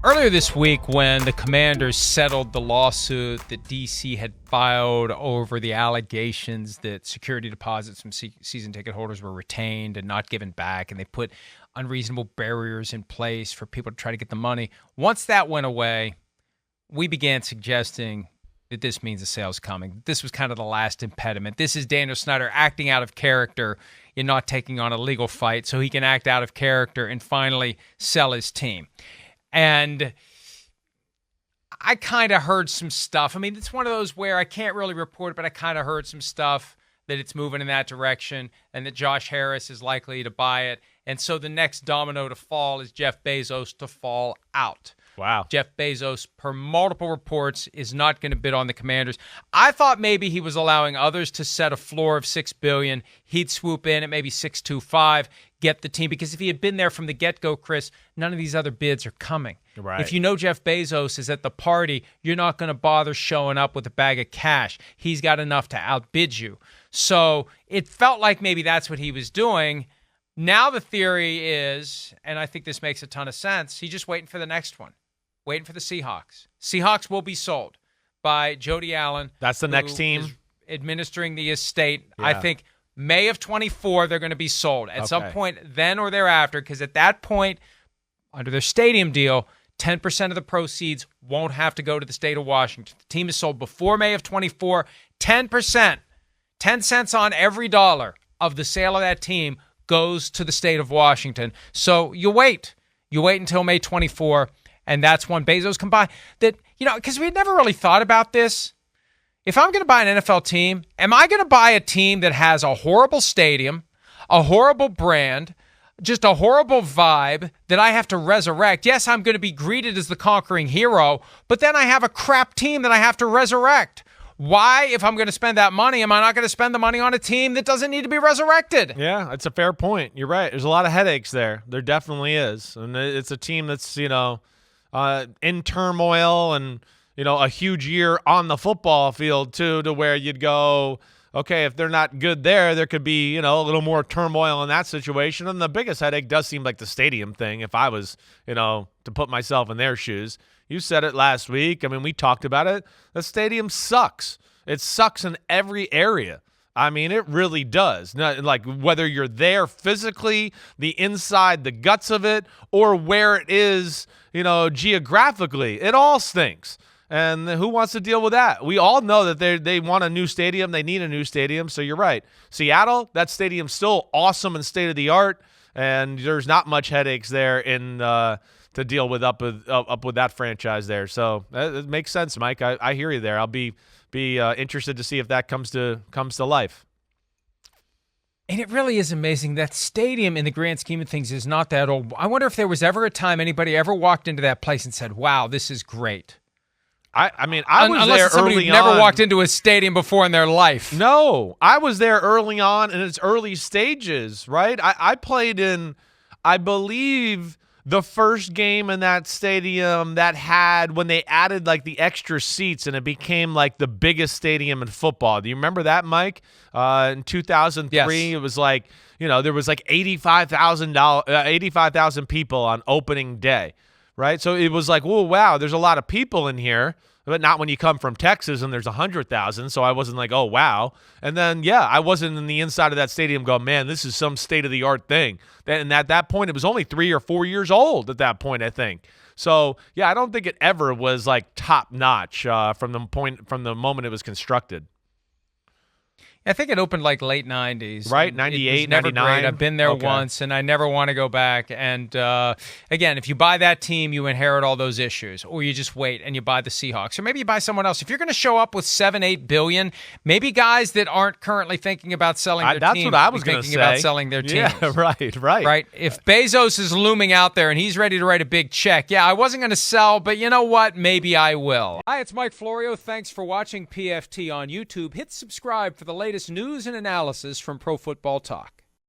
Earlier this week, when the Commanders settled the lawsuit that D.C. had filed over the allegations that security deposits from season ticket holders were retained and not given back, and they put unreasonable barriers in place for people to try to get the money, once that went away, we began suggesting that this means a sale's coming. This was kind of the last impediment. This is Daniel Snyder acting out of character in not taking on a legal fight so he can act out of character and finally sell his team. And I kind of heard some stuff. I mean, it's one of those where I can't really report it, but I kind of heard some stuff that it's moving in that direction and that Josh Harris is likely to buy it. And so the next domino to fall is Jeff Bezos to fall out. Wow. Jeff Bezos, per multiple reports, is not going to bid on the Commanders. I thought maybe he was allowing others to set a floor of $6 billion. He'd swoop in at maybe $6.25, get the team. Because if he had been there from the get-go, Chris, none of these other bids are coming. Right. If you know Jeff Bezos is at the party, you're not going to bother showing up with a bag of cash. He's got enough to outbid you. So it felt like maybe that's what he was doing. Now the theory is, and I think this makes a ton of sense, he's just waiting for the next one. Waiting for the Seahawks. Seahawks will be sold by Jody Allen. That's the next team. Administering the estate. Yeah. I think May of 24, they're going to be sold. At some point then or thereafter, because at that point, under their stadium deal, 10% of the proceeds won't have to go to the state of Washington. The team is sold before May of 24. 10%, 10 cents on every dollar of the sale of that team goes to the state of Washington. So you wait. You wait until May 24. And that's when Bezos can buy that, because we had never really thought about this. If I'm going to buy an NFL team, am I going to buy a team that has a horrible stadium, a horrible brand, just a horrible vibe that I have to resurrect? Yes, I'm going to be greeted as the conquering hero, but then I have a crap team that I have to resurrect. Why, if I'm going to spend that money, am I not going to spend the money on a team that doesn't need to be resurrected? Yeah, that's a fair point. You're right. There's a lot of headaches there. There definitely is. And it's a team that's, in turmoil and, a huge year on the football field, too, to where you'd go, okay, if they're not good there could be, a little more turmoil in that situation. And the biggest headache does seem like the stadium thing, if I was, to put myself in their shoes. You said it last week. I mean, we talked about it. The stadium sucks. It sucks in every area. I mean, it really does. Like whether you're there physically, the inside, the guts of it, or where it is, geographically, it all stinks. And who wants to deal with that? We all know that they want a new stadium. They need a new stadium. So you're right. Seattle, that stadium's still awesome and state of the art, and there's not much headaches there to deal with up with that franchise there. So it makes sense, Mike. I hear you there. I'll be interested to see if that comes to life. And it really is amazing. That stadium, in the grand scheme of things, is not that old. I wonder if there was ever a time anybody ever walked into that place and said, wow, this is great. I mean, I was Unless there somebody early who never on. walked into a stadium before in their life. No, I was there early on in its early stages, right? I played in, I believe, the first game in that stadium that had, when they added like the extra seats and it became like the biggest stadium in football. Do you remember that, Mike? In 2003, yes. It was like, there was like 85,000 people on opening day, right? So it was like, oh, wow, there's a lot of people in here. But not when you come from Texas and there's 100,000. So I wasn't like, oh, wow. And then, I wasn't in the inside of that stadium going, man, this is some state-of-the-art thing. And at that point, it was only 3 or 4 years old at that point, I think. So, I don't think it ever was like top-notch from the moment it was constructed. I think it opened like late 90s. Right, 98, 99. Great. I've been there once, and I never want to go back. And, again, if you buy that team, you inherit all those issues. Or you just wait and you buy the Seahawks. Or maybe you buy someone else. If you're going to show up with $7-8 billion, maybe guys that aren't currently thinking about selling their team. That's what I was going to say. Thinking about selling their teams. Yeah, right. Right? If Bezos is looming out there and he's ready to write a big check, I wasn't going to sell, but you know what? Maybe I will. Hi, it's Mike Florio. Thanks for watching PFT on YouTube. Hit subscribe for the latest news and analysis from Pro Football Talk.